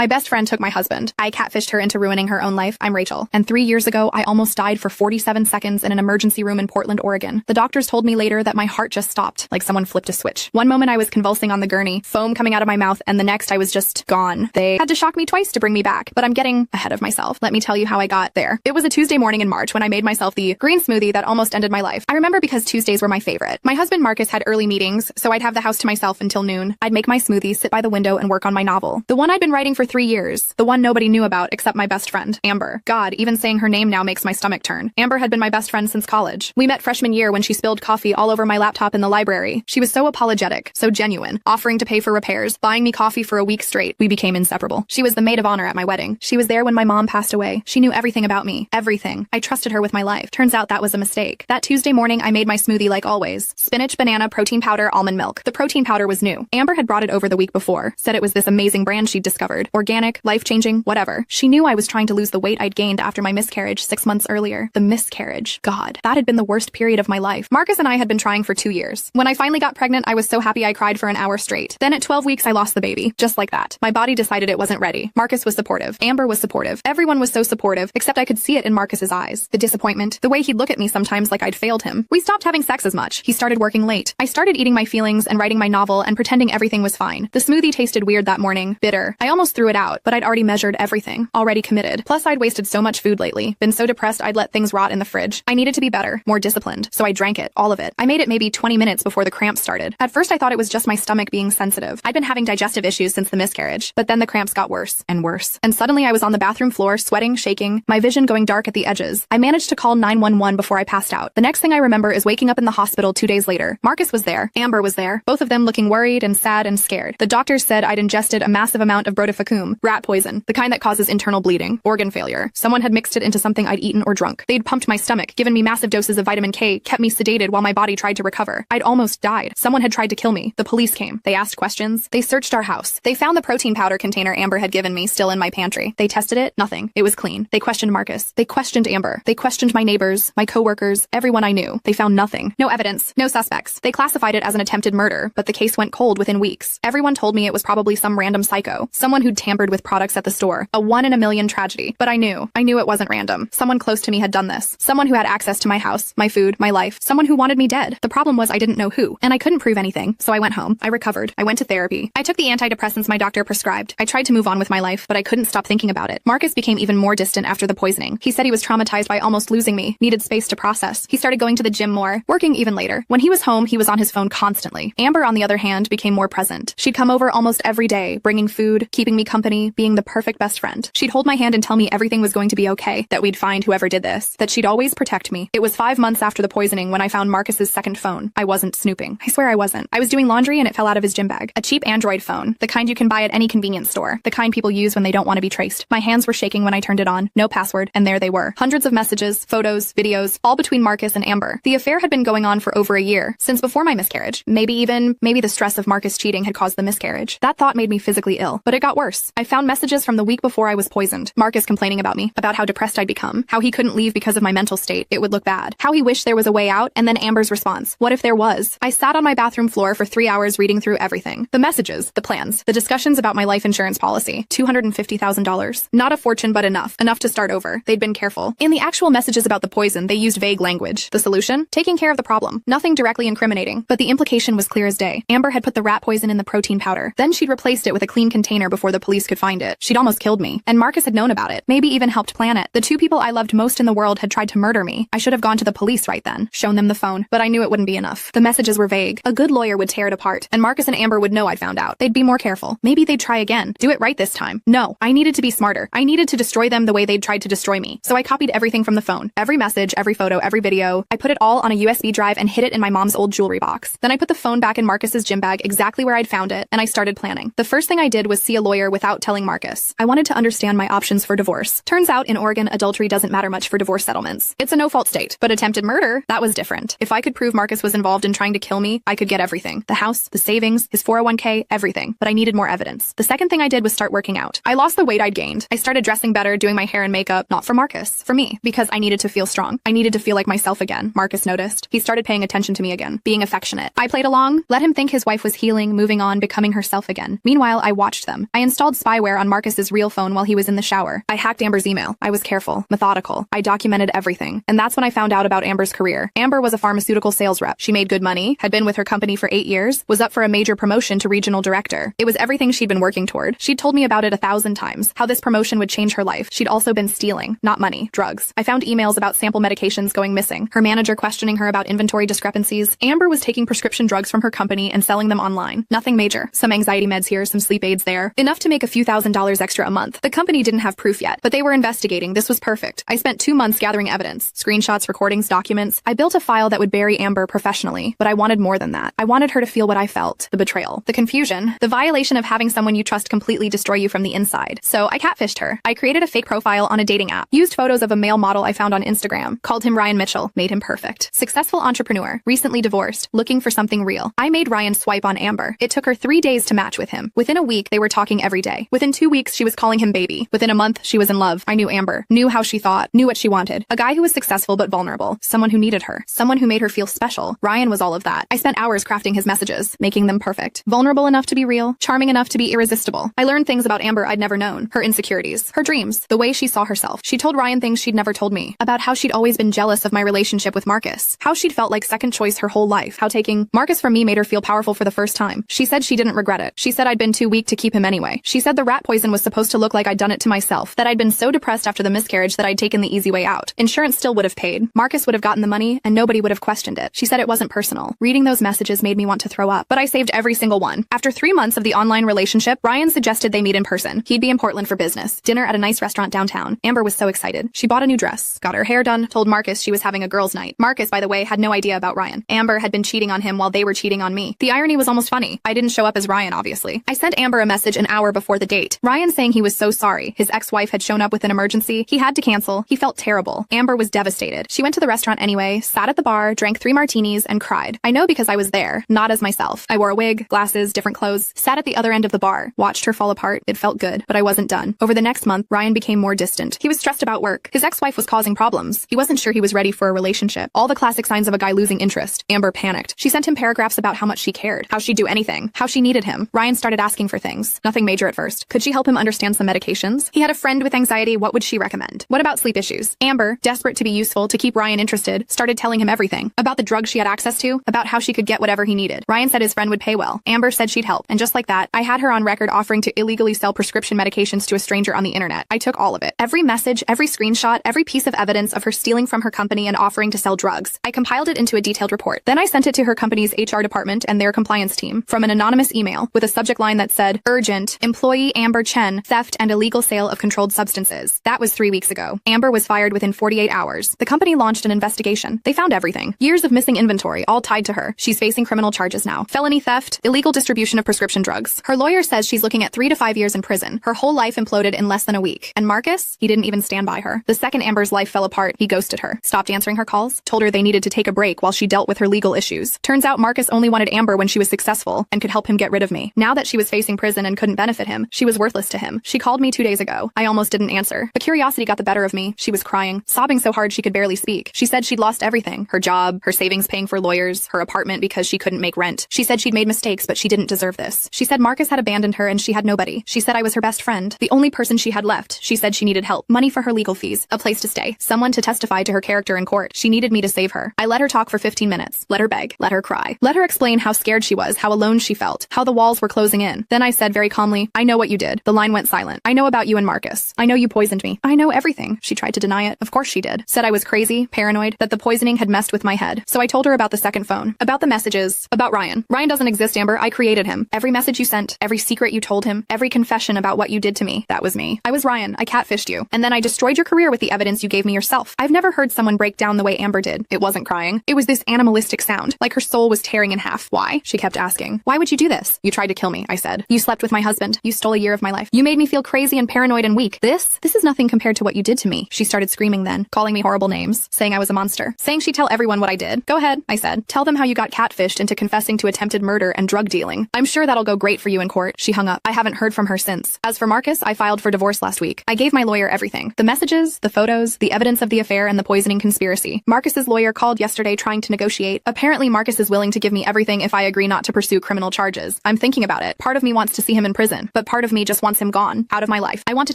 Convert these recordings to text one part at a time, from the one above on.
My best friend took my husband. I catfished her into ruining her own life. I'm Rachel. And 3 years ago, I almost died for 47 seconds in an emergency room in Portland, Oregon. The doctors told me later that my heart just stopped, like someone flipped a switch. One moment I was convulsing on the gurney, foam coming out of my mouth, and the next I was just gone. They had to shock me twice to bring me back, but I'm getting ahead of myself. Let me tell you how I got there. It was a Tuesday morning in March when I made myself the green smoothie that almost ended my life. I remember because Tuesdays were my favorite. My husband Marcus had early meetings, so I'd have the house to myself until noon. I'd make my smoothie, sit by the window, and work on my novel. The one I'd been writing for 3 years. The one nobody knew about except my best friend, Amber. God, even saying her name now makes my stomach turn. Amber had been my best friend since college. We met freshman year when she spilled coffee all over my laptop in the library. She was so apologetic, so genuine, offering to pay for repairs, buying me coffee for a week straight. We became inseparable. She was the maid of honor at my wedding. She was there when my mom passed away. She knew everything about me. Everything. I trusted her with my life. Turns out that was a mistake. That Tuesday morning, I made my smoothie like always. Spinach, banana, protein powder, almond milk. The protein powder was new. Amber had brought it over the week before, said it was this amazing brand she'd discovered. Organic, life-changing, whatever. She knew I was trying to lose the weight I'd gained after my miscarriage 6 months earlier. The miscarriage. God, that had been the worst period of my life. Marcus and I had been trying for 2 years. When I finally got pregnant, I was so happy I cried for an hour straight. Then at 12 weeks, I lost the baby. Just like that. My body decided it wasn't ready. Marcus was supportive. Amber was supportive. Everyone was so supportive, except I could see it in Marcus's eyes. The disappointment. The way he'd look at me sometimes like I'd failed him. We stopped having sex as much. He started working late. I started eating my feelings and writing my novel and pretending everything was fine. The smoothie tasted weird that morning. Bitter. I almost threw it out, but I'd already measured everything. Already committed. Plus I'd wasted so much food lately. Been so depressed I'd let things rot in the fridge. I needed to be better, more disciplined, so I drank it, all of it. I made it maybe 20 minutes before the cramps started. At first I thought it was just my stomach being sensitive. I'd been having digestive issues since the miscarriage, but then the cramps got worse and worse. And suddenly I was on the bathroom floor, sweating, shaking, my vision going dark at the edges. I managed to call 911 before I passed out. The next thing I remember is waking up in the hospital 2 days later. Marcus was there. Amber was there. Both of them looking worried and sad and scared. The doctors said I'd ingested a massive amount of brotifacum, rat poison, the kind that causes internal bleeding, organ failure. Someone had mixed it into something I'd eaten or drunk. They'd pumped my stomach, given me massive doses of vitamin K, kept me sedated while my body tried to recover. I'd almost died. Someone had tried to kill me. The police came. They asked questions. They searched our house. They found the protein powder container Amber had given me still in my pantry. They tested it. Nothing. It was clean. They questioned Marcus. They questioned Amber. They questioned my neighbors, my coworkers, everyone I knew. They found nothing. No evidence. No suspects. They classified it as an attempted murder, but the case went cold within weeks. Everyone told me it was probably some random psycho. Someone who'd tampered with products at the store. A 1 in a million tragedy. But I knew it wasn't random. Someone close to me had done this. Someone who had access to my house, my food, my life. Someone who wanted me dead. The problem was I didn't know who, and I couldn't prove anything. So I went home. I recovered. I went to therapy. I took the antidepressants my doctor prescribed. I tried to move on with my life, but I couldn't stop thinking about it. Marcus became even more distant after the poisoning. He said he was traumatized by almost losing me, needed space to process. He started going to the gym more, working even later. When he was home, he was on his phone constantly. Amber, on the other hand, became more present. She'd come over almost every day, bringing food, keeping me company, being the perfect best friend. She'd hold my hand and tell me everything was going to be okay, that we'd find whoever did this, that she'd always protect me. It was 5 months after the poisoning when I found Marcus's second phone. I wasn't snooping. I swear I wasn't. I was doing laundry and it fell out of his gym bag. A cheap Android phone, the kind you can buy at any convenience store, the kind people use when they don't want to be traced. My hands were shaking when I turned it on, no password, and there they were. Hundreds of messages, photos, videos, all between Marcus and Amber. The affair had been going on for over a year, since before my miscarriage. Maybe the stress of Marcus cheating had caused the miscarriage. That thought made me physically ill, but it got worse. I found messages from the week before I was poisoned. Marcus complaining about me, about how depressed I'd become, how he couldn't leave because of my mental state, it would look bad, how he wished there was a way out, and then Amber's response, what if there was? I sat on my bathroom floor for 3 hours reading through everything. The messages, the plans, the discussions about my life insurance policy, $250,000. Not a fortune, but enough to start over. They'd been careful. In the actual messages about the poison, they used vague language. The solution? Taking care of the problem. Nothing directly incriminating, but the implication was clear as day. Amber had put the rat poison in the protein powder. Then she'd replaced it with a clean container before the police could find it. She'd almost killed me. And Marcus had known about it. Maybe even helped plan it. The 2 people I loved most in the world had tried to murder me. I should have gone to the police right then, shown them the phone, but I knew it wouldn't be enough. The messages were vague. A good lawyer would tear it apart, and Marcus and Amber would know I'd found out. They'd be more careful. Maybe they'd try again. Do it right this time. No, I needed to be smarter. I needed to destroy them the way they'd tried to destroy me. So I copied everything from the phone. Every message, every photo, every video. I put it all on a USB drive and hid it in my mom's old jewelry box. Then I put the phone back in Marcus's gym bag exactly where I'd found it, and I started planning. The first thing I did was see a lawyer without telling Marcus. I wanted to understand my options for divorce. Turns out in Oregon, adultery doesn't matter much for divorce settlements. It's a no-fault state. But attempted murder, that was different. If I could prove Marcus was involved in trying to kill me, I could get everything. The house, the savings, his 401k, everything. But I needed more evidence. The second thing I did was start working out. I lost the weight I'd gained. I started dressing better, doing my hair and makeup, not for Marcus, for me, because I needed to feel strong. I needed to feel like myself again. Marcus noticed. He started paying attention to me again, being affectionate. I played along, let him think his wife was healing, moving on, becoming herself again. Meanwhile, I watched them. I installed installed spyware on Marcus's real phone while he was in the shower. I hacked Amber's email. I was careful, methodical. I documented everything. And that's when I found out about Amber's career. Amber was a pharmaceutical sales rep. She made good money, had been with her company for 8 years, was up for a major promotion to regional director. It was everything she'd been working toward. She'd told me about it 1,000 times, how this promotion would change her life. She'd also been stealing, not money, drugs. I found emails about sample medications going missing, her manager questioning her about inventory discrepancies. Amber was taking prescription drugs from her company and selling them online. Nothing major. Some anxiety meds here, some sleep aids there. Enough to make a few $1,000s extra a month. The company didn't have proof yet, but they were investigating. This was perfect. I spent 2 months gathering evidence, screenshots, recordings, documents. I built a file that would bury Amber professionally, but I wanted more than that. I wanted her to feel what I felt. The betrayal, the confusion, the violation of having someone you trust completely destroy you from the inside. So I catfished her. I created a fake profile on a dating app, used photos of a male model I found on Instagram, called him Ryan Mitchell, made him perfect. Successful entrepreneur, recently divorced, looking for something real. I made Ryan swipe on Amber. It took her 3 days to match with him. Within a week, they were talking every day. Within 2 weeks, she was calling him baby. Within a month, she was in love. I knew Amber, knew how she thought, knew what she wanted. A guy who was successful but vulnerable. Someone who needed her. Someone who made her feel special. Ryan was all of that. I spent hours crafting his messages, making them perfect. Vulnerable enough to be real, charming enough to be irresistible. I learned things about Amber I'd never known. Her insecurities, her dreams, the way she saw herself. She told Ryan things she'd never told me. About how she'd always been jealous of my relationship with Marcus. How she'd felt like second choice her whole life. How taking Marcus from me made her feel powerful for the first time. She said she didn't regret it. She said I'd been too weak to keep him anyway. She said the rat poison was supposed to look like I'd done it to myself. That I'd been so depressed after the miscarriage that I'd taken the easy way out. Insurance still would have paid. Marcus would have gotten the money and nobody would have questioned it. She said it wasn't personal. Reading those messages made me want to throw up, but I saved every single one. After 3 months of the online relationship, Ryan suggested they meet in person. He'd be in Portland for business. Dinner at a nice restaurant downtown. Amber was so excited. She bought a new dress, got her hair done, told Marcus she was having a girls' night. Marcus, by the way, had no idea about Ryan. Amber had been cheating on him while they were cheating on me. The irony was almost funny. I didn't show up as Ryan, obviously. I sent Amber a message an hour before the date. Ryan saying he was so sorry. His ex-wife had shown up with an emergency. He had to cancel. He felt terrible. Amber was devastated. She went to the restaurant anyway, sat at the bar, drank 3 martinis, and cried. I know because I was there, not as myself. I wore a wig, glasses, different clothes, sat at the other end of the bar, watched her fall apart. It felt good, but I wasn't done. Over the next month, Ryan became more distant. He was stressed about work. His ex-wife was causing problems. He wasn't sure he was ready for a relationship. All the classic signs of a guy losing interest. Amber panicked. She sent him paragraphs about how much she cared, how she'd do anything, how she needed him. Ryan started asking for things. Nothing major at first. Could she help him understand some medications? He had a friend with anxiety. What would she recommend? What about sleep issues? Amber, desperate to be useful to keep Ryan interested, started telling him everything. About the drugs she had access to, about how she could get whatever he needed. Ryan said his friend would pay well. Amber said she'd help. And just like that, I had her on record offering to illegally sell prescription medications to a stranger on the internet. I took all of it. Every message, every screenshot, every piece of evidence of her stealing from her company and offering to sell drugs. I compiled it into a detailed report. Then I sent it to her company's HR department and their compliance team from an anonymous email with a subject line that said, "Urgent, employee Amber Chen, theft and illegal sale of controlled substances." That was 3 weeks ago. Amber was fired within 48 hours. The company launched an investigation. They found everything. Years of missing inventory, all tied to her. She's facing criminal charges now. Felony theft, illegal distribution of prescription drugs. Her lawyer says she's looking at 3 to 5 years in prison. Her whole life imploded in less than a week. And Marcus? He didn't even stand by her. The second Amber's life fell apart, he ghosted her, stopped answering her calls, told her they needed to take a break while she dealt with her legal issues. Turns out Marcus only wanted Amber when she was successful and could help him get rid of me. Now that she was facing prison and couldn't benefit him, she was worthless to him. She called me 2 days ago. I almost didn't answer. But curiosity got the better of me. She was crying, sobbing so hard she could barely speak. She said she'd lost everything. Her job, her savings paying for lawyers, her apartment because she couldn't make rent. She said she'd made mistakes, but she didn't deserve this. She said Marcus had abandoned her and she had nobody. She said I was her best friend, the only person she had left. She said she needed help, money for her legal fees, a place to stay, someone to testify to her character in court. She needed me to save her. I let her talk for 15 minutes, let her beg, let her cry, let her explain how scared she was, how alone she felt, how the walls were closing in. Then I said very calmly, "I know what you did." The line went silent. "I know about you and Marcus. I know you poisoned me. I know everything." She tried to deny it. Of course she did. Said I was crazy, paranoid, that the poisoning had messed with my head. So I told her about the second phone, about the messages, about Ryan. Ryan doesn't exist, Amber. I created him. Every message you sent, every secret you told him, every confession about what you did to me, that was me. I was Ryan. I catfished you. And then I destroyed your career with the evidence you gave me yourself. I've never heard someone break down the way Amber did. It wasn't crying. It was this animalistic sound, like her soul was tearing in half. Why? She kept asking. Why would you do this? You tried to kill me, I said. You slept with my husband. You stole a year of my life. You made me feel crazy and paranoid and weak. This is nothing compared to what you did to me. She started screaming then, calling me horrible names, saying I was a monster, saying she'd tell everyone what I did. Go ahead, I said. Tell them how you got catfished into confessing to attempted murder and drug dealing. I'm sure that'll go great for you in court. She hung up. I haven't heard from her since. As for Marcus, I filed for divorce last week. I gave my lawyer everything. The messages, the photos, the evidence of the affair and the poisoning conspiracy. Marcus's lawyer called yesterday trying to negotiate. Apparently Marcus is willing to give me everything if I agree not to pursue criminal charges. I'm thinking about it. Part of me wants to see him in prison. but part of me just wants him gone, out of my life. I want to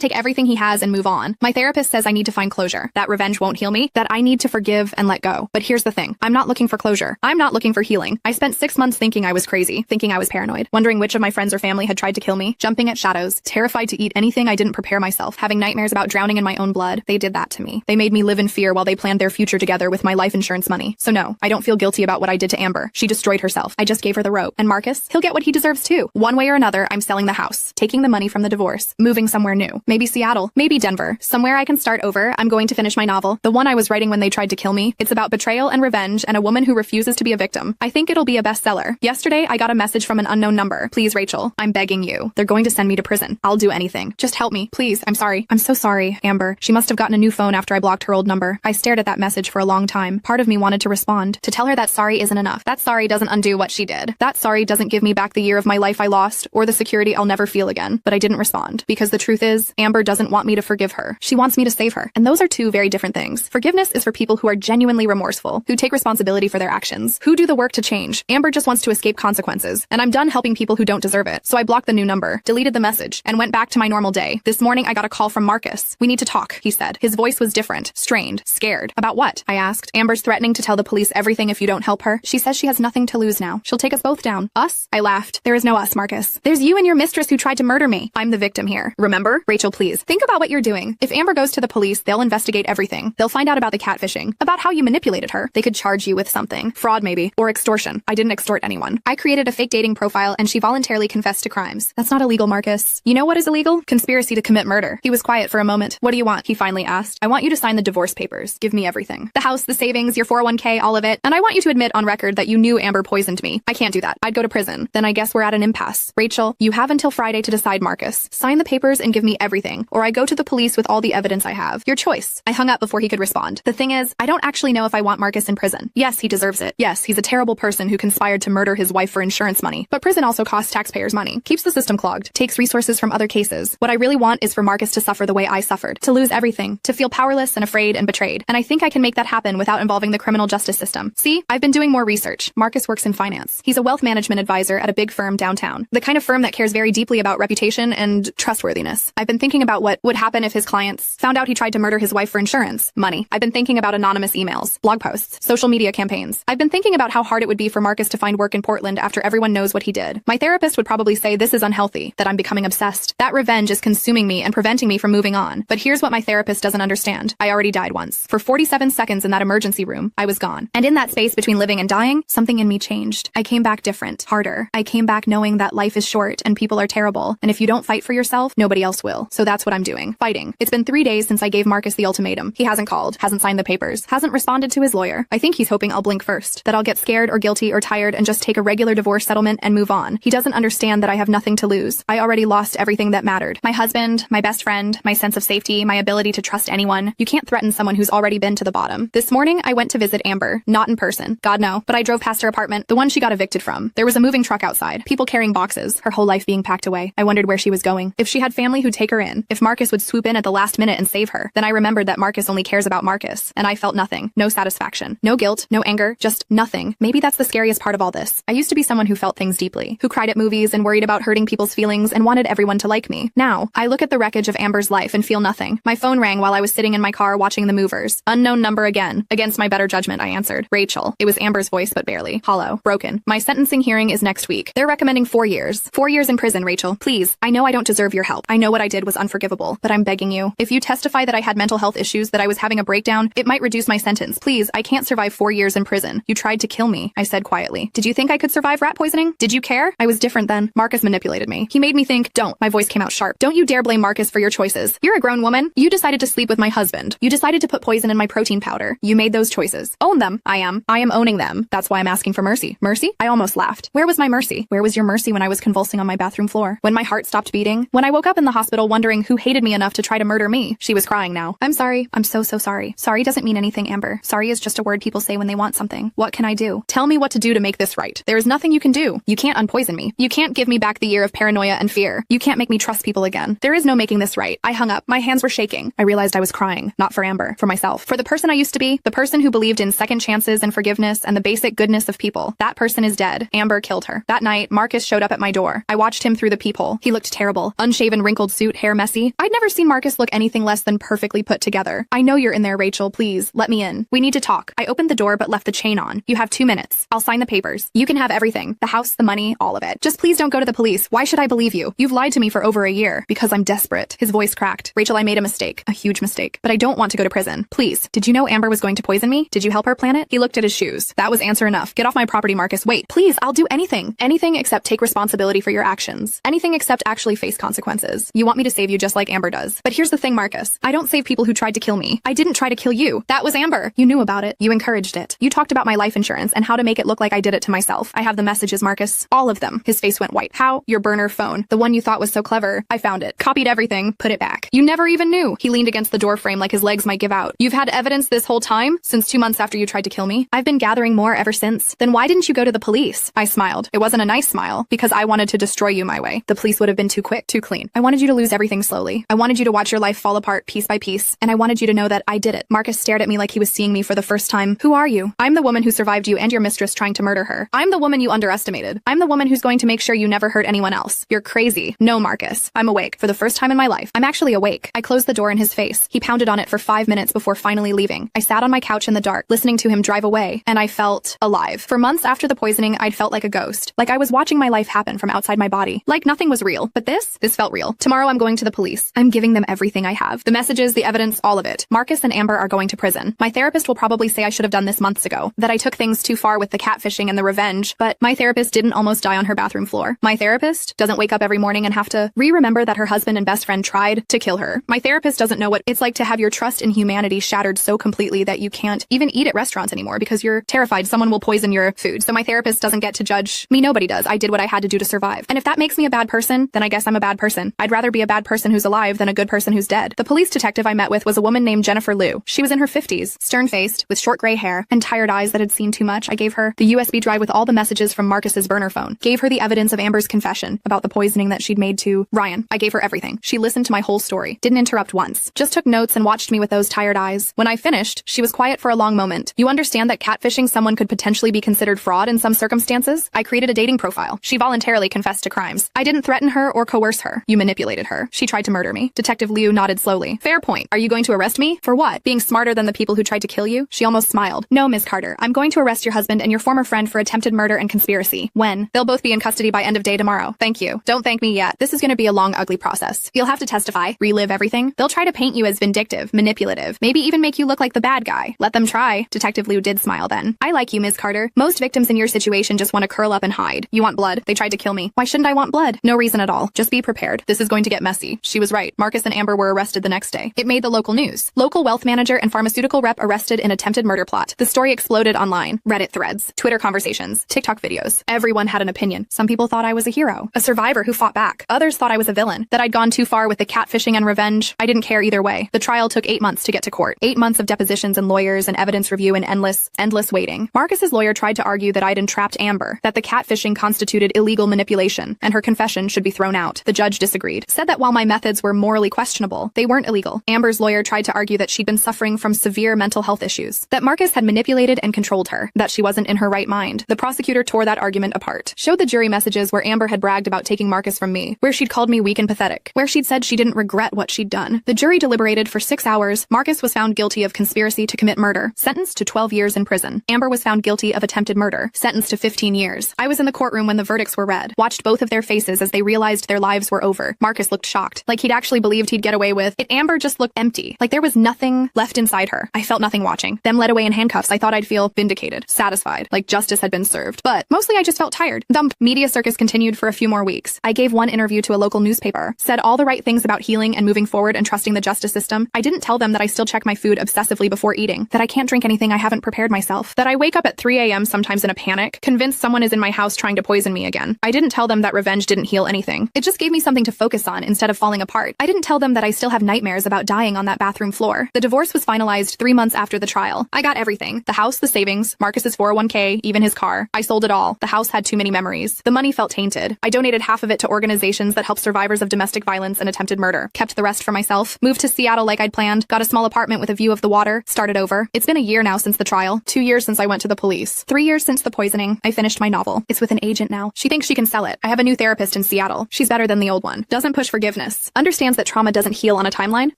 take everything he has and move on. My therapist says I need to find closure, that revenge won't heal me, that I need to forgive and let go. But here's the thing. I'm not looking for closure. I'm not looking for healing. I spent 6 months thinking I was crazy, thinking I was paranoid, wondering which of my friends or family had tried to kill me, jumping at shadows, terrified to eat anything I didn't prepare myself, having nightmares about drowning in my own blood. They did that to me. They made me live in fear while they planned their future together with my life insurance money. So no, I don't feel guilty about what I did to Amber. She destroyed herself. I just gave her the rope. And Marcus, he'll get what he deserves too. One way or another, I'm selling the house, taking the money from the divorce, moving somewhere new. Maybe Seattle, maybe Denver, somewhere I can start over. I'm going to finish my novel, the one I was writing when they tried to kill me. It's about betrayal and revenge and a woman who refuses to be a victim. I think it'll be a bestseller. Yesterday, I got a message from an unknown number. Please, Rachel, I'm begging you. They're going to send me to prison. I'll do anything. Just help me, please. I'm sorry. I'm so sorry, Amber. She must have gotten a new phone after I blocked her old number. I stared at that message for a long time. Part of me wanted to respond, to tell her that sorry isn't enough. That sorry doesn't undo what she did. That sorry doesn't give me back the year of my life I lost or the security I'll never feel again. But I didn't respond because the truth is, Amber doesn't want me to forgive her. She wants me to save her. And those are two very different things. Forgiveness is for people who are genuinely remorseful, who take responsibility for their actions, who do the work to change. Amber just wants to escape consequences, and I'm done helping people who don't deserve it. So I blocked the new number, deleted the message, and went back to my normal day. This morning I got a call from Marcus. We need to talk, he said. His voice was different, strained, scared. About what? I asked. Amber's threatening to tell the police everything if you don't help her. She says she has nothing to lose now. She'll take us both down. Us? I laughed. There is no us, Marcus. There's you and your mistress who tried to murder me. I'm the victim here. Remember? Rachel, please. Think about what you're doing. If Amber goes to the police, they'll investigate everything. They'll find out about the catfishing, about how you manipulated her. They could charge you with something. Fraud maybe, or extortion. I didn't extort anyone. I created a fake dating profile and she voluntarily confessed to crimes. That's not illegal, Marcus. You know what is illegal? Conspiracy to commit murder. He was quiet for a moment. What do you want? He finally asked. I want you to sign the divorce papers. Give me everything. The house, the savings, your 401k, all of it. And I want you to admit on record that you knew Amber poisoned me. I can't do that. I'd go to prison. Then I guess we're at an impasse. Rachel, you have until Friday to decide, Marcus. Sign the papers and give me everything, or I go to the police with all the evidence I have. Your choice. I hung up before he could respond. The thing is, I don't actually know if I want Marcus in prison. Yes, he deserves it. Yes, he's a terrible person who conspired to murder his wife for insurance money. But prison also costs taxpayers money, keeps the system clogged, takes resources from other cases. What I really want is for Marcus to suffer the way I suffered, to lose everything, to feel powerless and afraid and betrayed. And I think I can make that happen without involving the criminal justice system. See, I've been doing more research. Marcus works in finance. He's a wealth management advisor at a big firm downtown, the kind of firm that cares very deeply about reputation and trustworthiness. I've been thinking about what would happen if his clients found out he tried to murder his wife for insurance money. I've been thinking about anonymous emails, blog posts, social media campaigns. I've been thinking about how hard it would be for Marcus to find work in Portland after everyone knows what he did. My therapist would probably say this is unhealthy, that I'm becoming obsessed. That revenge is consuming me and preventing me from moving on. But here's what my therapist doesn't understand. I already died once. For 47 seconds in that emergency room, I was gone. And in that space between living and dying, something in me changed. I came back different, harder. I came back knowing that life is short and people are terrible. And if you don't fight for yourself, nobody else will. So that's what I'm doing. Fighting. It's been 3 days since I gave Marcus the ultimatum. He hasn't called, hasn't signed the papers, hasn't responded to his lawyer. I think he's hoping I'll blink first, that I'll get scared or guilty or tired and just take a regular divorce settlement and move on. He doesn't understand that I have nothing to lose. I already lost everything that mattered. My husband, my best friend, my sense of safety, my ability to trust anyone. You can't threaten someone who's already been to the bottom. This morning, I went to visit Amber. Not in person. God no. But I drove past her apartment, the one she got evicted from. There was a moving truck outside. People carrying boxes. Her whole life being packed away. I wondered where she was going. If she had family who'd take her in. If Marcus would swoop in at the last minute and save her. Then I remembered that Marcus only cares about Marcus. And I felt nothing. No satisfaction. No guilt. No anger. Just nothing. Maybe that's the scariest part of all this. I used to be someone who felt things deeply. Who cried at movies and worried about hurting people's feelings and wanted everyone to like me. Now, I look at the wreckage of Amber's life and feel nothing. My phone rang while I was sitting in my car watching The Movers. Unknown number again. Against my better judgment, I answered. Rachel. It was Amber's voice, but barely. Hollow. Broken. My sentencing hearing is next week. They're recommending 4 years. 4 years in prison, Rachel. Please. I know I don't deserve your help. I know what I did was unforgivable. But I'm begging you. If you testify that I had mental health issues, that I was having a breakdown, it might reduce my sentence. Please. I can't survive 4 years in prison. You tried to kill me, I said quietly. Did you think I could survive rat poisoning? Did you care? I was different then. Marcus manipulated me. He made me think, don't. My voice came out sharp. Don't you dare blame Marcus for your choices. You're a grown woman. You decided to sleep with my husband. You decided to put poison in my protein powder. You made those choices. Own them. I am owning them. That's why I'm asking for mercy. Mercy? I almost laughed. Where was my mercy? Where was your mercy when I was convulsing on my bathroom floor? When my heart stopped beating? When I woke up in the hospital wondering who hated me enough to try to murder me? She was crying now. I'm sorry. I'm so sorry. Sorry doesn't mean anything, Amber. Sorry is just a word people say when they want something. What can I do? Tell me what to do to make this right. There is nothing you can do. You can't unpoison me. You can't give me back the year of paranoia and fear. You can't make me trust people again. There is no making this right. I hung up. My hands were shaking. I realized I was crying. Not for Amber. For myself. For the person I used to be. The person who believed in second chances and forgiveness and the basic goodness of people. That person is dead. Amber killed her. That night, Marcus showed up at my door. I watched him through the peephole. He looked terrible. Unshaven, wrinkled suit, hair messy. I'd never seen Marcus look anything less than perfectly put together. I know you're in there, Rachel. Please, let me in. We need to talk. I opened the door but left the chain on. You have 2 minutes. I'll sign the papers. You can have everything. The house, the money, all of it. Just please don't go to the police. Why should I believe you? You've lied to me for over a year. Because I'm desperate. His voice cracked. Rachel, I made a mistake. A huge mistake. But I don't want to go to prison. Please. Did you know Amber was going to poison me? Did you help her plan it? He looked at his shoes. That was answer enough. Get off my property, Marcus. Wait. Please, I'll do anything. Anything except take responsibility for your actions. Anything except actually face consequences. You want me to save you just like Amber does. But here's the thing, Marcus. I don't save people who tried to kill me. I didn't try to kill you. That was Amber. You knew about it. You encouraged it. You talked about my life insurance and how to make it look like I did it to myself. I have the messages, Marcus. All of them. His face went white. How? Your burner phone. The one you thought was so clever. I found it. Copied everything. Put it back. You never even knew. He leaned against the door frame like his legs might give out. You've had evidence this whole time? Since 2 months after you tried to kill me? I've been gathering more ever since. Then why didn't you go to the police? I smiled. It wasn't a nice smile, because I wanted to destroy you my way. The police would have been too quick, too clean. I wanted you to lose everything slowly. I wanted you to watch your life fall apart piece by piece, and I wanted you to know that I did it. Marcus stared at me like he was seeing me for the first time. Who are you? I'm the woman who survived you and your mistress trying to murder her. I'm the woman you underestimated. I'm the woman who's going to make sure you never hurt anyone else. You're crazy. No, Marcus. I'm awake. For the first time in my life. I'm actually awake. I closed the door in his face. He pounded on it for 5 minutes before finally leaving. I sat on my couch in the dark, listening to him drive away, and I felt alive. For months after the poisoning, I'd felt like a ghost. Like I was watching my life happen from outside my body. Like nothing was real. But this felt real. Tomorrow I'm going to the police. I'm giving them everything I have. The messages, the evidence, all of it. Marcus and Amber are going to prison. My therapist will probably say I should have done this months ago. That I took things too far with the catfishing and the revenge. But my therapist didn't almost die on her bathroom floor. My therapist doesn't wake up every morning and have to remember that her husband and best friend tried to kill her. My therapist doesn't know what it's like to have your trust in humanity shattered so completely that you can't even eat at restaurants anymore because you're terrified someone will poison your food. So my therapist doesn't get to judge me. Nobody does. I did what I had to do to survive. And if that makes me a bad person, then I guess I'm a bad person. I'd rather be a bad person who's alive than a good person who's dead. The police detective I met with was a woman named Jennifer Liu. She was in her 50s, stern-faced, with short gray hair, and tired eyes that had seen too much. I gave her the USB drive with all the messages from Marcus's burner phone. Gave her the evidence of Amber's confession about the poisoning that she'd made to Ryan. I gave her everything. She listened to my whole story. Didn't interrupt once. Just took notes and watched me with those tired eyes. When I finished, she was quiet for a long moment. You understand that catfishing someone could potentially be considered fraud in some circumstances? I created a dating profile. She voluntarily confessed to crimes. I didn't threaten her or coerce her. You manipulated her. She tried to murder me. Detective Liu nodded slowly. Fair point. Are you going to arrest me? For what? Being smarter than the people who tried to kill you? She almost smiled. No, Ms. Carter. I'm going to arrest your husband and your former friend for attempted murder and conspiracy. When? They'll both be in custody by end of day tomorrow. Thank you. Don't thank me yet. This is going to be a long, ugly process. You'll have to testify, relive everything. They'll try to paint you as vindictive, manipulative, maybe even make you look like the bad guy. Let them try. Detective Liu did smile then. I like you, Ms. Carter. Most victims in your situation just want to curl up and hide. You want blood. They tried to kill me. Why shouldn't I want blood? No reason at all. Just be prepared. This is going to get messy. She was right. Marcus and Amber were arrested the next day. It made the local news. Local wealth manager and pharmaceutical rep arrested in attempted murder plot. The story exploded online. Reddit threads, Twitter conversations, TikTok videos. Everyone had an opinion. Some people thought I was a hero, a survivor who fought back. Others thought I was a villain, that I'd gone too far with the catfishing and revenge. I didn't care either way. The trial took 8 months to get to court. 8 months of depositions and lawyers and evidence review and endless waiting. Marcus's lawyer tried to argue that I'd entrapped Amber, that the catfishing constituted illegal manipulation, and her confession should be thrown out. The judge disagreed, said that while my methods were morally questionable, they weren't illegal. Amber's lawyer tried to argue that she'd been suffering from severe mental health issues, that Marcus had manipulated and controlled her, that she wasn't in her right mind. The prosecutor tore that argument apart, showed the jury messages where Amber had bragged about taking Marcus from me, where she'd called me weak and pathetic, where she'd said she didn't regret what she'd done. The jury deliberated for 6 hours. Marcus was found guilty of conspiracy to commit murder, sentenced to 12 years in prison. Amber was found guilty of attempted murder, sentenced to 15 years. I was in the courtroom when the verdicts were read, watched both of their faces as they realized their lives were over. Marcus looked shocked, like he'd actually believed he'd get away with it. Amber just looked empty, like there was nothing left inside her. I felt nothing watching. Them led away in handcuffs. I thought I'd feel vindicated, satisfied, like justice had been served. But mostly I just felt tired. The media circus continued for a few more weeks. I gave one interview to a local newspaper, said all the right things about healing and moving forward and trusting the justice system. I didn't tell them that I still check my food obsessively before eating, that I can't drink anything I haven't prepared myself, that I wake up at 3 a.m. sometimes in a panic, convinced someone is in my house trying to poison me again. I didn't tell them that revenge didn't heal anything. It just gave me something to focus on instead of falling apart. I didn't tell them that I still have nightmares about dying on that bathroom floor. The divorce was finalized 3 months after the trial. I got everything. The house, the savings, Marcus's 401k, even his car. I sold it all. The house had too many memories. The money felt tainted. I donated half of it to organizations that help survivors of domestic violence and attempted murder. Kept the rest for myself. Moved to Seattle like I'd planned. Got a small apartment with a view of the water. Started over. It's been a year now since the trial. 2 years since I went to the police. 3 years since the poisoning. I finished my novel. It's with an agent now. She thinks she can sell it. I have a new therapist in Seattle. She's better than the old one. Doesn't push forgiveness. Understands that trauma doesn't heal on a timeline.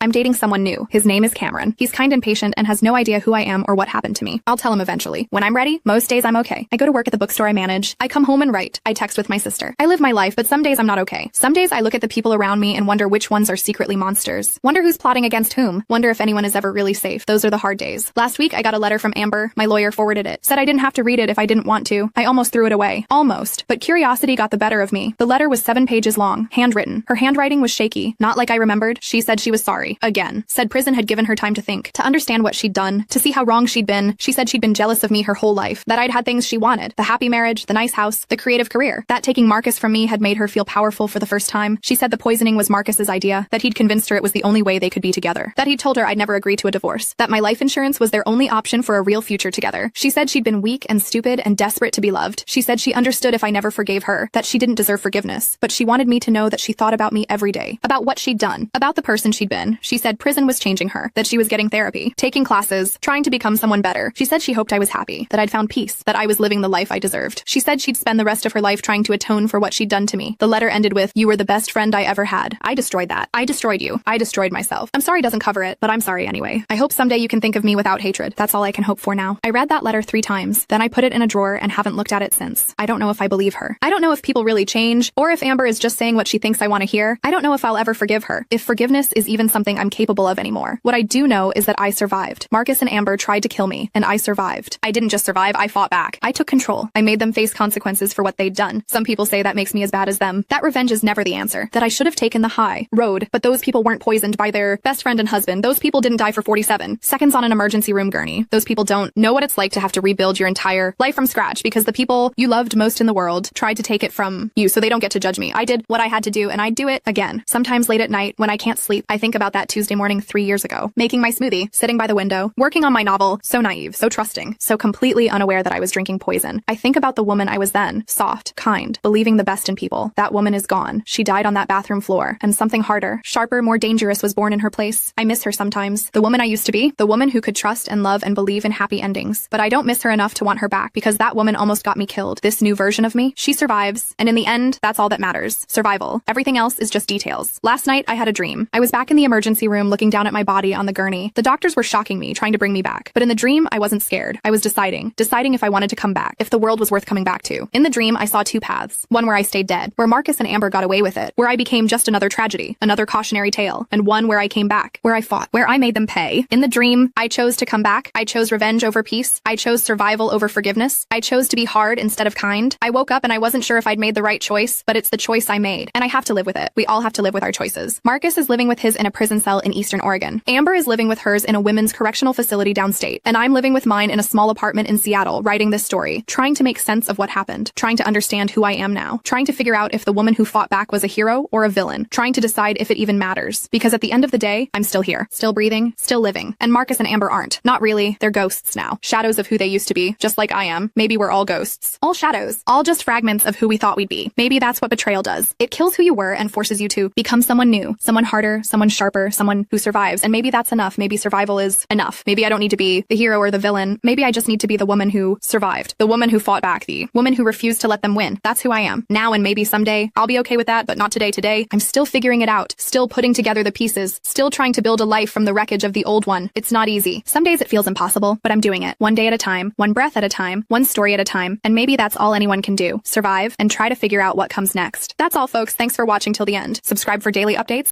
I'm dating someone new. His name is Cameron. He's kind and patient and has no idea who I am or what happened to me. I'll tell him eventually. When I'm ready, most days I'm okay. I go to work at the bookstore I manage. I come home and write. I text with my sister. I live my life, but some days I'm not okay. Some days I look at the people around me and wonder which ones are secretly monsters. Wonder who's plotting against whom. Wonder if anyone is ever really safe. Those are the hard days. Last week I got a letter from Amber. My lawyer forwarded it. Said I didn't have to read it if I didn't want to. I almost threw it away. Almost. But curiosity got the better of me. The letter was 7 pages long, handwritten. Her handwriting was shaky. Not like I remembered. She said she was sorry. Again. Said prison had given her time to think, to understand what she'd done, to see how wrong she'd been. She said she'd been jealous of me her whole life. That I'd had things she wanted. The happy marriage, the nice house, the creative career. That taking Marcus from me had made her feel powerful for the first time. She said the poisoning was Marcus's idea. That he'd convinced her it was the only way they could be together. That he'd told her I'd never agree to a divorce. That my life insurance was their only option for a real future together. She said she'd been weak and stupid and desperate to be loved. She said she understood if I never forgave her, that she didn't deserve forgiveness, but she wanted me to know that she thought about me every day, about what she'd done, about the person she'd been. She said prison was changing her, that she was getting therapy, taking classes, trying to become someone better. She said she hoped I was happy, that I'd found peace, that I was living the life I deserved. She said she'd spend the rest of her life trying to atone for what she'd done to me. The letter ended with, "You were the best friend I ever had." I destroyed that. I destroyed you. I destroyed myself. I'm sorry doesn't cover it, but I'm sorry anyway. I hope someday you can think of me without hatred. That's all I can hope for now. I read that letter 3 times, then I put it in a drawer and haven't looked at it since. I don't know if I believe her. I don't know if people really change, or if Amber is just saying what she thinks I want to hear. I don't know if I'll ever forgive her, if forgiveness is even something I'm capable of anymore. What I do know is that I survived. Marcus and Amber tried to kill me, and I survived. I didn't just survive, I fought back. I took control. I made them face consequences for what they'd done. Some people say that makes me as bad as them. That revenge is never the answer. That I should have taken the high road, but those people weren't poisoned by their best friend and husband. Those people didn't die for 47 seconds on an emergency room gurney. Those people don't know what it's like to have to rebuild your entire life from scratch because the people you loved most in the world tried to take it from you, so they don't get to judge me. I did what I had to do, and I'd do it again. Sometimes late at night, when I can't sleep, I think about that Tuesday morning 3 years ago, making my smoothie, sitting by the window, working on my novel, so naive, so trusting, so completely unaware that I was drinking poison. I think about the woman I was then, soft, kind, believing the best in people. That woman is gone. She died on that bathroom floor, and something harder, sharper, more dangerous was born in her place. I miss her sometimes. The woman I used to be, the woman who could trust and love and believe in happy endings. But I don't miss her enough to want her back because that woman almost got me killed. This new version of me, she survives, and in the end, that's all that matters. Survival. Everything else is just details. Last night, I had a dream. I was back in the emergency room looking down at my body on the gurney. The doctors were shocking me, trying to bring me back. But in the dream, I wasn't scared. I was deciding if I wanted to come back, if the world was worth coming back to. In the dream, I saw 2 paths. One where I stayed dead, where Marcus and Amber got away with it, where I became just another tragedy, another cautionary tale, and one where I came back, where I fought, where I made them pay. In the dream, I chose to come back. I chose revenge over peace. I chose survival over forgiveness. I chose to be hard instead of kind. I woke up and I wasn't sure if I'd made the right choice, but it's the choice I made, and I have to live with it. We all have to live with our choices. Marcus is living with his in a prison cell in Eastern Oregon. Amber is living with hers in a women's correctional facility downstate, and I'm living with mine in a small apartment in Seattle, writing this story, trying to make sense of what happened, trying to understand who I am now, trying to figure out if the woman who fought back was a hero or a villain, trying to decide if it even matters. Because at the end of the day, I'm still here, still breathing, still living, and Marcus and Amber aren't. Not really. They're ghosts now. Shadows of who they used to be, just like I am. Maybe we're all ghosts. All shadows. All just fragments of who we thought we'd be. Maybe that's what betrayal does. It kills who you were and forces you to become someone new, someone harder, someone sharper, someone who survives. And maybe that's enough. Maybe survival is enough. Maybe I don't need to be the hero or the villain. Maybe I just need to be the woman who survived, the woman who fought back, the woman who refused to let them win. That's who I am now, and maybe someday I'll be okay with that, but not today. Today, I'm still figuring it out, still putting together the pieces, still trying to build a life from the wreckage of the old one. It's not easy. Some days it feels impossible, but I'm doing it. One day at a time, one breath at a time, one story at a time, and maybe that's all anyone can do. Survive and try to figure out what comes next. That's all, folks. Thanks for watching till the end. Subscribe for daily updates.